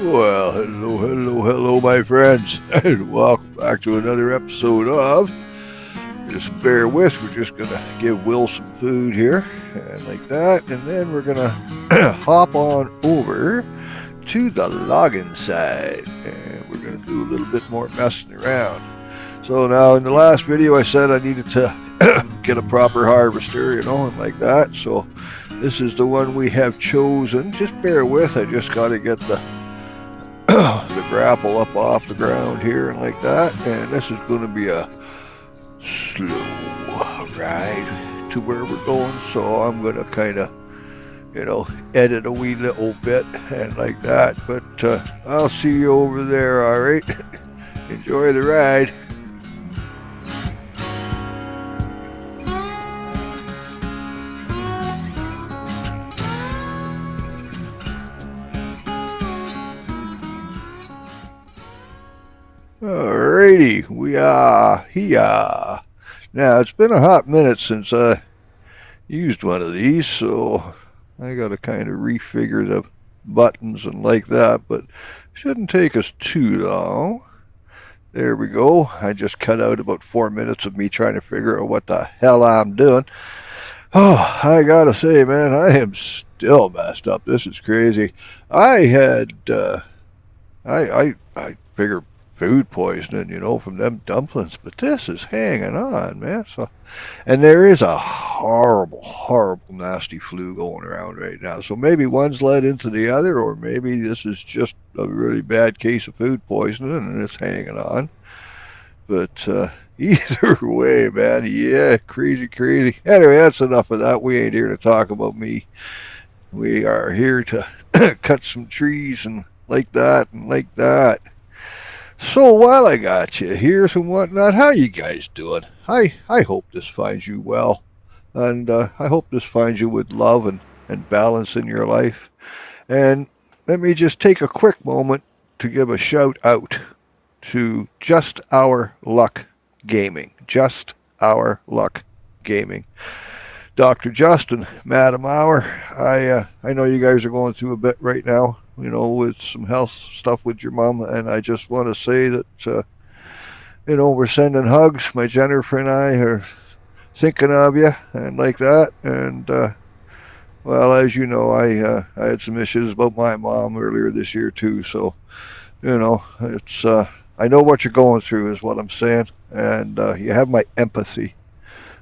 Well, hello, my friends, and welcome back to another episode of Just Bear With. We're just gonna give Will some food here, and like that, and then we're gonna hop on over to the login side, and we're gonna do a little bit more messing around. So now, in the last video, I said I needed to get a proper harvester, and like that. So this is the one we have chosen. Just bear with. I just got to get the grapple up off the ground here and like that, and this is going to be a slow ride to where we're going, so I'm going to kind of edit a wee little bit and like that, but I'll see you over there. All right. Enjoy the ride. Alrighty, we are here. Now, it's been a hot minute since I used one of these, so I got to kind of refigure the buttons and like that, but shouldn't take us too long. There we go. I just cut out about 4 minutes of me trying to figure out what the hell I'm doing. Oh, I gotta say, man, I am still messed up. This is crazy. I had, I figured food poisoning, from them dumplings, but this is hanging on, man. So, and there is a horrible, nasty flu going around right now. So maybe one's led into the other, or maybe this is just a really bad case of food poisoning and it's hanging on. But either way, man, yeah, crazy. Anyway, that's enough of that. We ain't here to talk about me. We are here to cut some trees and like that and like that. So while I got you here and whatnot, how you guys doing? I hope this finds you well, and I hope this finds you with love and balance in your life. And let me just take a quick moment to give a shout out to Just Our Luck Gaming. Just Our Luck Gaming. Dr. Justin, Madam Hour, I know you guys are going through a bit right now, with some health stuff with your mom, and I just want to say that, we're sending hugs. My Jennifer and I are thinking of you and like that, and, well, as you know, I had some issues about my mom earlier this year too, so, it's, I know what you're going through is what I'm saying, and you have my empathy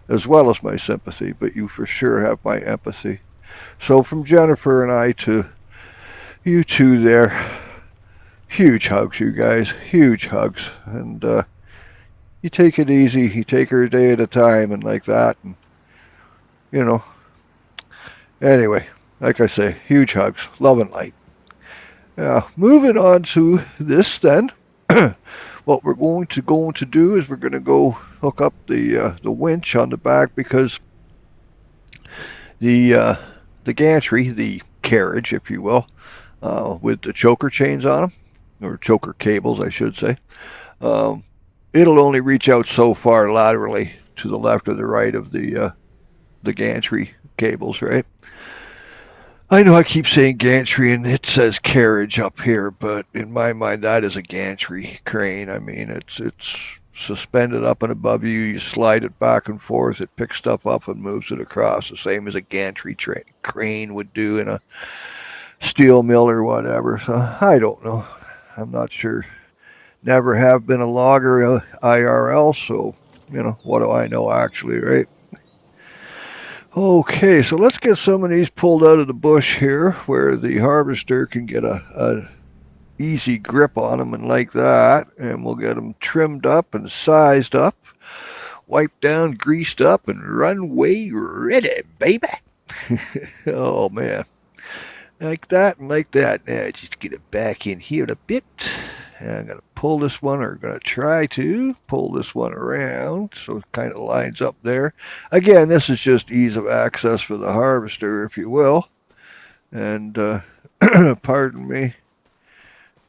as well as my sympathy, but you for sure have my empathy. So from Jennifer and I to you two there, huge hugs, you guys, huge hugs. And you take it easy, you take her a day at a time and like that. And, anyway, like I say, huge hugs, love and light. Now, moving on to this then. What we're going to do is we're going to go hook up the winch on the back, because the gantry, the carriage, if you will, with the choker chains on them, or choker cables, I should say, it'll only reach out so far laterally to the left or the right of the gantry cables, right? I know I keep saying gantry and it says carriage up here, but in my mind that is a gantry crane. I mean, it's suspended up and above you. You slide it back and forth. It picks stuff up and moves it across, the same as a gantry crane would do in a steel mill or whatever. So I don't know. I'm not sure. Never have been a logger IRL, so, what do I know actually, right? Okay, so let's get some of these pulled out of the bush here, where the harvester can get a easy grip on them and like that, and we'll get them trimmed up and sized up, wiped down, greased up, and runway ready, baby. Oh man, like that and like that. Now just get it back in here a bit. And I'm going to pull this one, or going to try to pull this one around so it kind of lines up there. Again, this is just ease of access for the harvester, if you will. And pardon me,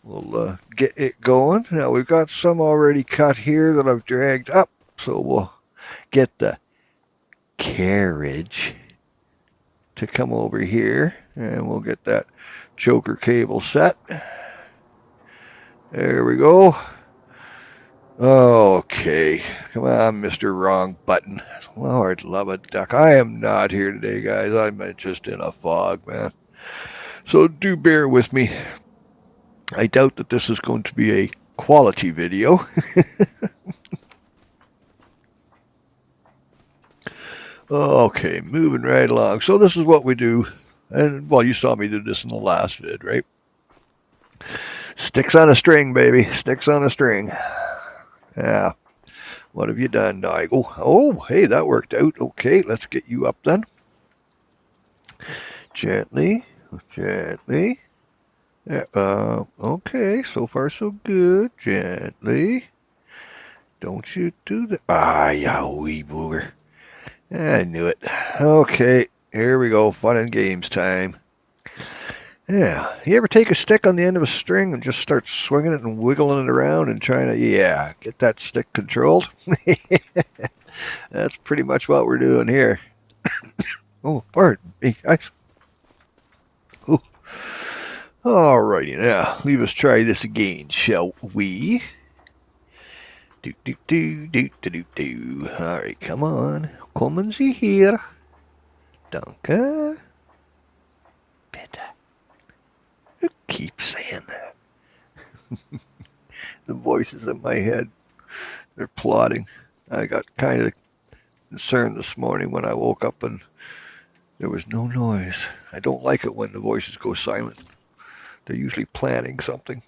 we'll get it going. Now, we've got some already cut here that I've dragged up, so we'll get the carriage to come over here, and we'll get that choker cable set. There we go. Okay. Come on, Mr. Wrong Button. Lord love a duck. I am not here today, guys. I'm just in a fog, man. So do bear with me. I doubt that this is going to be a quality video. Okay, moving right along. So this is what we do. And, well, you saw me do this in the last vid, right? Sticks on a string, baby. Sticks on a string. Yeah. What have you done, dog? Oh, hey, that worked out. Okay, let's get you up then. Gently, gently. Okay, so far so good. Gently. Don't you do that. Ah, ya wee booger. I knew it. Okay, here we go. Fun and games time. Yeah. You ever take a stick on the end of a string and just start swinging it and wiggling it around and trying to, yeah, get that stick controlled? That's pretty much what we're doing here. Oh, pardon me, guys. Ooh. Alrighty, now, leave us try this again, shall we? Do, do, do, do, do, do, do. Alright, come on. Kommen Sie hier. Danke. Bitte. Keep saying that. The voices in my head, they're plotting. I got kind of concerned this morning when I woke up and there was no noise. I don't like it when the voices go silent. They're usually planning something.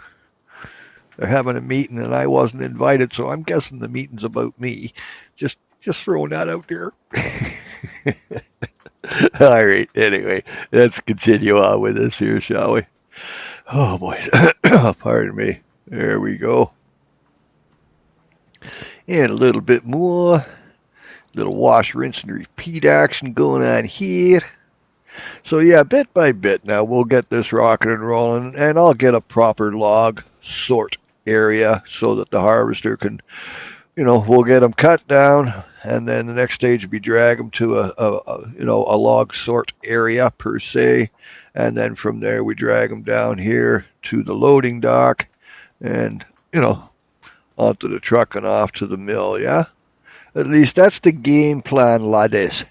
They're having a meeting and I wasn't invited, so I'm guessing the meeting's about me. Just throwing that out there. All right, anyway, let's continue on with this here, shall we? Oh, boys. Pardon me. There we go. And a little bit more. Little wash, rinse, and repeat action going on here. So, yeah, bit by bit now, we'll get this rocking and rolling, and I'll get a proper log sort area so that the harvester can, we'll get them cut down, and then the next stage will be drag them to a log sort area per se, and then from there we drag them down here to the loading dock, and onto the truck and off to the mill. Yeah, at least that's the game plan, laddies.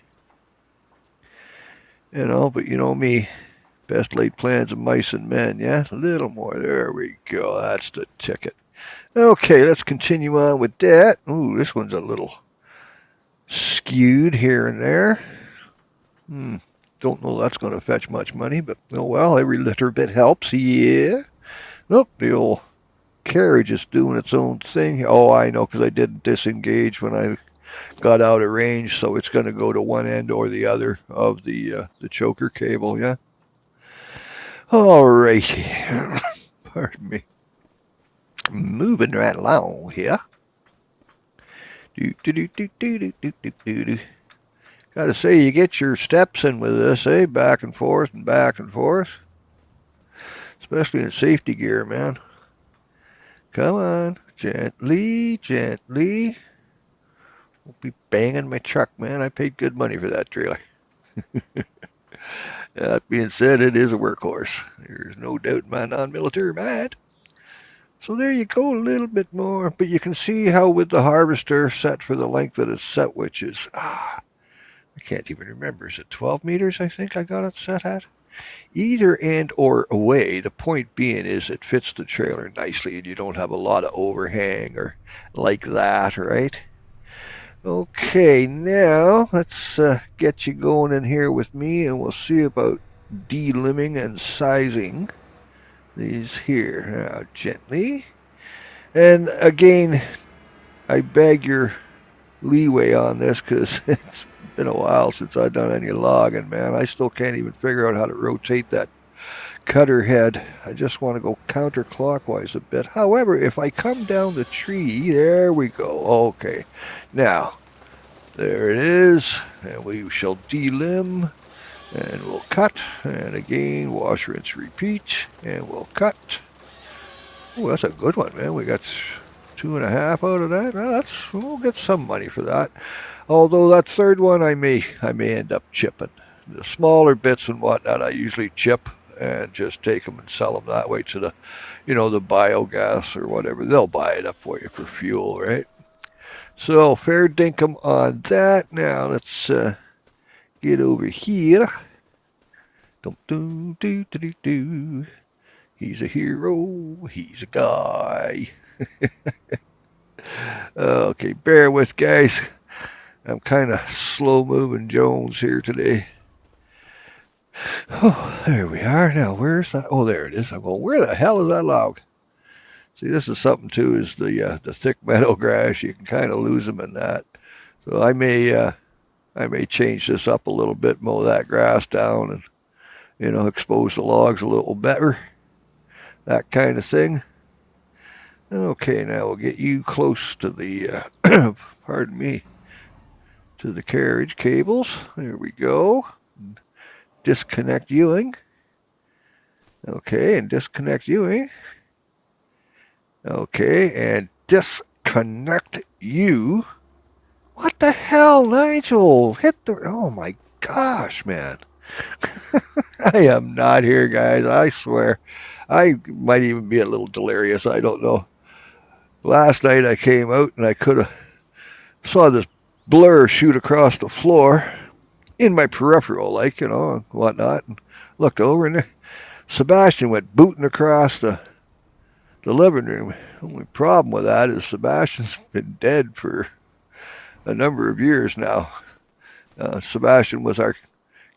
But me, best laid plans of mice and men. Yeah, a little more. There we go. That's the ticket. Okay, let's continue on with that. Ooh, this one's a little skewed here and there. Don't know that's going to fetch much money, but oh well, every little bit helps. Yeah. Nope, the old carriage is doing its own thing. Oh, I know, because I didn't disengage when I got out of range, so it's going to go to one end or the other of the choker cable. Yeah. All righty. Pardon me. Moving right along here. Gotta say, you get your steps in with this, eh? Back and forth and back and forth. Especially in safety gear, man. Come on. Gently, gently. Won't be banging my truck, man. I paid good money for that trailer. That being said, it is a workhorse. There's no doubt in my non-military mind. So there you go, a little bit more. But you can see how with the harvester set for the length that it's set, which is, I can't even remember. Is it 12 meters, I think I got it set at? Either and or away. The point being is it fits the trailer nicely and you don't have a lot of overhang or like that, right? Okay, now let's get you going in here with me and we'll see about delimbing and sizing these here. Now, gently. And again, I beg your leeway on this because it's been a while since I've done any logging, man. I still can't even figure out how to rotate that cutter head. I just want to go counterclockwise a bit. However, if I come down the tree, there we go. Okay. Now, there it is. And we shall delimb. And we'll cut. And again, wash, rinse, repeat. And we'll cut. Oh, that's a good one, man. We got 2.5 out of that. Well, we'll get some money for that. Although that third one, I may end up chipping. The smaller bits and whatnot, I usually chip. and just take them and sell them that way to the, the biogas or whatever. They'll buy it up for you for fuel, right? So fair dinkum on that. Now let's get over here. Dum doo doo doo doo. He's a hero. He's a guy. Okay, bear with, guys. I'm kind of slow moving Jones here today. Oh, there we are. Now, where's that? Oh, there it is. I'm going, where the hell is that log? See, this is something too, is the thick meadow grass. You can kind of lose them in that. So I may change this up a little bit, mow that grass down, and expose the logs a little better. That kind of thing. Okay, now we'll get you close to the pardon me, to the carriage cables. There we go. Disconnect Ewing. Okay, and disconnect Ewing. Okay, and disconnect you. What the hell, Nigel? Hit the... Oh my gosh, man. I am not here, guys. I swear. I might even be a little delirious. I don't know. Last night I came out and I could have saw this blur shoot across the floor in my peripheral, and whatnot, and looked over, and Sebastian went booting across the living room. The only problem with that is Sebastian's been dead for a number of years now. Sebastian was our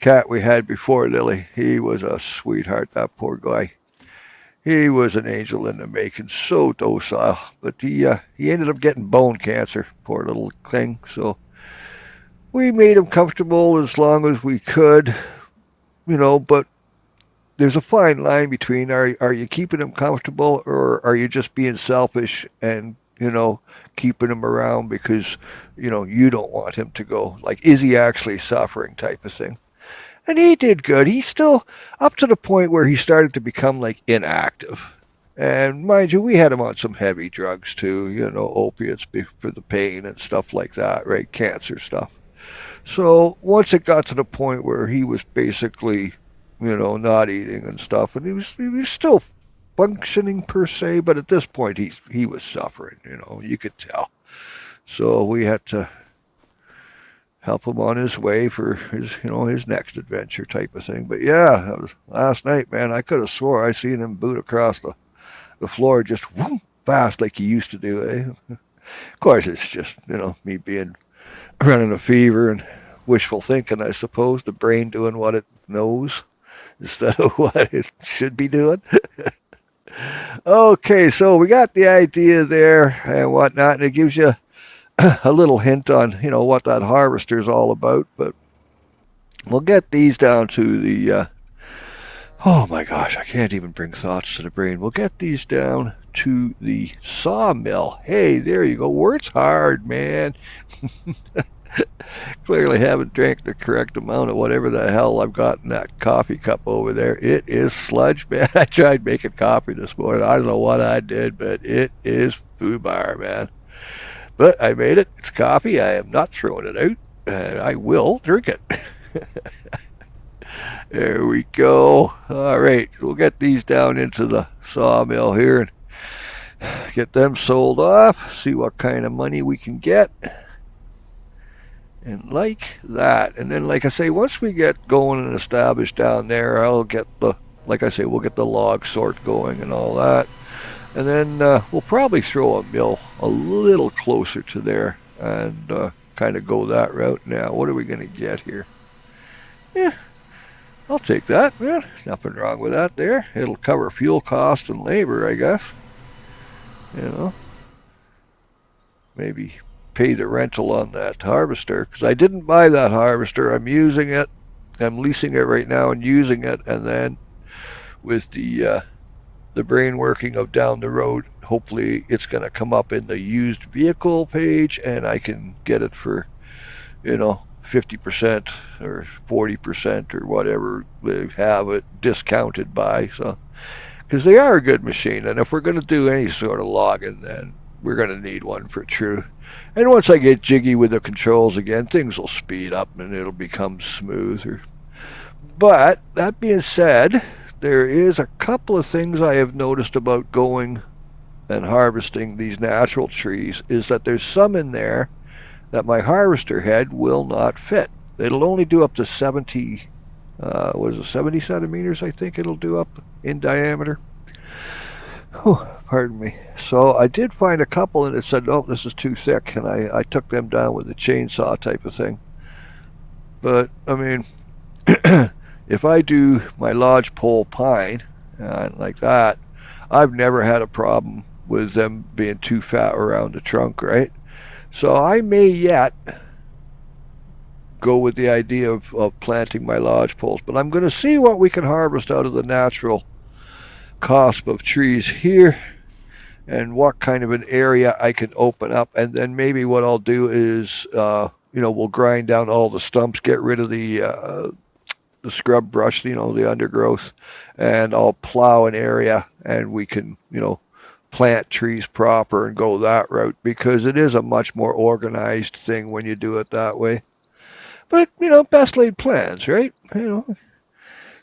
cat we had before Lily. He was a sweetheart, that poor guy. He was an angel in the making, so docile. But he ended up getting bone cancer, poor little thing. So we made him comfortable as long as we could, but there's a fine line between are you keeping him comfortable, or are you just being selfish and, keeping him around because, you don't want him to go. Like, is he actually suffering type of thing? And he did good. He's still up to the point where he started to become like inactive. And mind you, we had him on some heavy drugs too, opiates for the pain and stuff like that, right? Cancer stuff. So once it got to the point where he was basically, not eating and stuff, and he was still functioning per se, but at this point he was suffering, you could tell. So we had to help him on his way for his next adventure type of thing. But yeah, that was last night, man. I could have swore I seen him boot across the floor just whoop, fast like he used to do. Eh? Of course, it's just me being running a fever and wishful thinking, I suppose. The brain doing what it knows instead of what it should be doing. Okay, so we got the idea there and whatnot, and it gives you a little hint on, what that harvester is all about. But we'll get these down to the, oh my gosh, I can't even bring thoughts to the brain. We'll get these down to the sawmill. Hey, there you go. Work's hard, man. Clearly haven't drank the correct amount of whatever the hell I've got in that coffee cup over there. It is sludge, man. I tried making coffee this morning. I don't know what I did, but it is foobar, man. But I made it. It's coffee. I am not throwing it out, and I will drink it. There we go. All right, we'll get these down into the sawmill here and get them sold off, see what kind of money we can get. And like that. And then, like I say, once we get going and established down there, I'll get we'll get the log sort going and all that. And then we'll probably throw a mill a little closer to there and kind of go that route. Now, what are we going to get here? Yeah, I'll take that, man. Nothing wrong with that there. It'll cover fuel cost and labor, I guess. Maybe pay the rental on that harvester, because I didn't buy that harvester. I'm using it. I'm leasing it right now and using it. And then with the brain working of down the road, hopefully it's going to come up in the used vehicle page and I can get it for 50% or 40% or whatever they have it discounted by. So because they are a good machine, and if we're going to do any sort of logging, then we're going to need one for true. And once I get jiggy with the controls again, things will speed up and it'll become smoother. But that being said, there is a couple of things I have noticed about going and harvesting these natural trees, is that there's some in there that my harvester head will not fit. It'll only do up to 70, 70 centimeters, I think it'll do up in diameter. Whew, pardon me. So I did find a couple, and it said, "Oh, this is too thick," and I took them down with a chainsaw type of thing. But I mean, if I do my lodgepole pine like that, I've never had a problem with them being too fat around the trunk, right? So I may yet go with the idea of planting my lodgepoles, but I'm going to see what we can harvest out of the natural cusp of trees here, and what kind of an area I can open up. And then maybe what I'll do is, we'll grind down all the stumps, get rid of the scrub brush, the undergrowth, and I'll plow an area, and we can, plant trees proper and go that route, because it is a much more organized thing when you do it that way. But, best laid plans, right?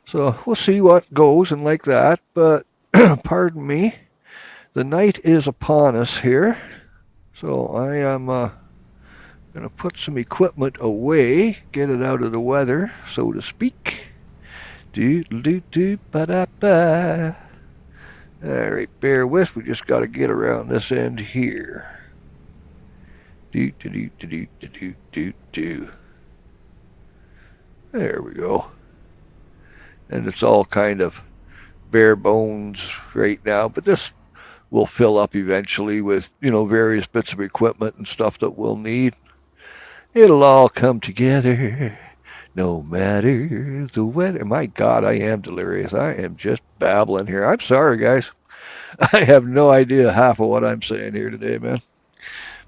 So we'll see what goes and like that. But, pardon me, the night is upon us here. So I am going to put some equipment away, get it out of the weather, so to speak. Do-do-do-ba-da-ba. All right, bear with. We just got to get around this end here. Do-do-do-do-do-do-do-do. There we go. And it's all kind of bare bones right now, but this will fill up eventually with, various bits of equipment and stuff that we'll need. It'll all come together, no matter the weather. My God, I am delirious. I am just babbling here. I'm sorry, guys. I have no idea half of what I'm saying here today, man.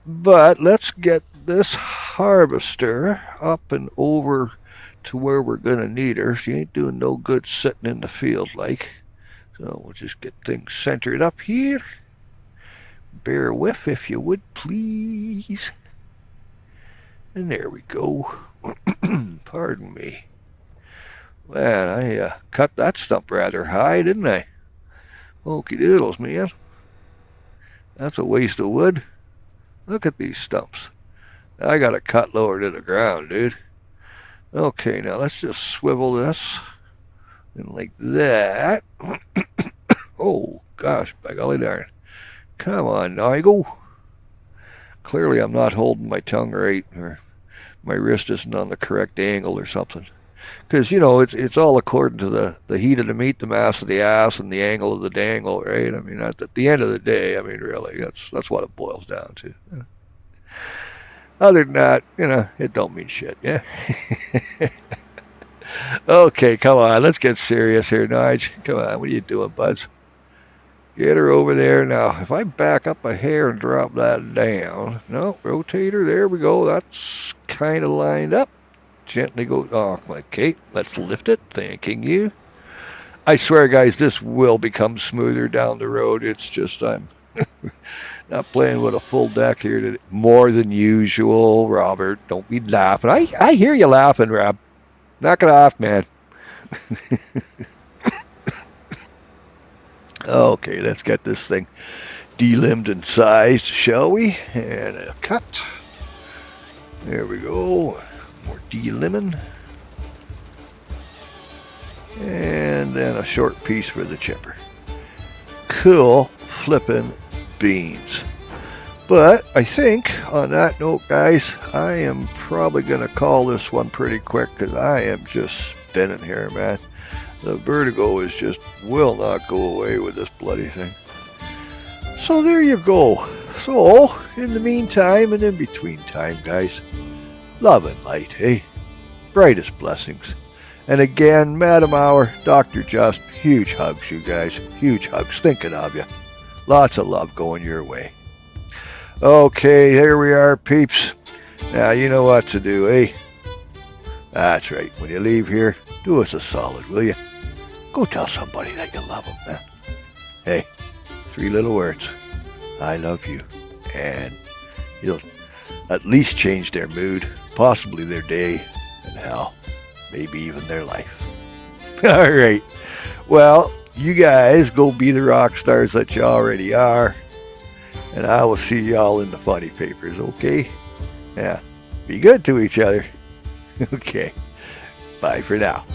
But let's get this harvester up and over to where we're going to need her. She ain't doing no good sitting in the field like. So we'll just get things centered up here. Bear with, if you would, please. And there we go. Pardon me. Man, I cut that stump rather high, didn't I? Okie doodles, man. That's a waste of wood. Look at these stumps. I got to cut lower to the ground, dude. Okay, now let's just swivel this. And like that. Oh, gosh, by golly darn. Come on, Nigel. Clearly I'm not holding my tongue right, or my wrist isn't on the correct angle or something. Because, it's all according to the heat of the meat, the mass of the ass, and the angle of the dangle, right? I mean, at the end of the day, really, that's what it boils down to. Other than that, it don't mean shit, yeah? Okay, come on, let's get serious here, Nige. Come on, what are you doing, buds? Get her over there. Now, if I back up a hair and drop that down, no, rotator, there we go. That's kind of lined up. Gently go, okay, let's lift it. Thanking you. I swear, guys, this will become smoother down the road. It's just I'm not playing with a full deck here today. More than usual, Robert. Don't be laughing. I hear you laughing, Rob. Knock it off, man. Okay, let's get this thing delimbed and sized, shall we? And a cut. There we go. More delimbing. And then a short piece for the chipper. Cool flippin' beans. But I think on that note, guys, I am probably going to call this one pretty quick, because I am just spinning here, man. The vertigo is just will not go away with this bloody thing. So there you go. So, in the meantime and in between time, guys, love and light, eh? Brightest blessings. And again, Madam Hour, Dr. Just, huge hugs, you guys. Huge hugs. Thinking of you. Lots of love going your way. Okay, here we are, peeps. Now, you know what to do, eh? That's right. When you leave here, do us a solid, will you? Go tell somebody that you love them, man. Hey, 3 little words. I love you. And you'll at least change their mood, possibly their day, and hell, maybe even their life. All right. Well, you guys go be the rock stars that you already are, and I will see y'all in the funny papers, okay? Yeah. Be good to each other. Okay. Bye for now.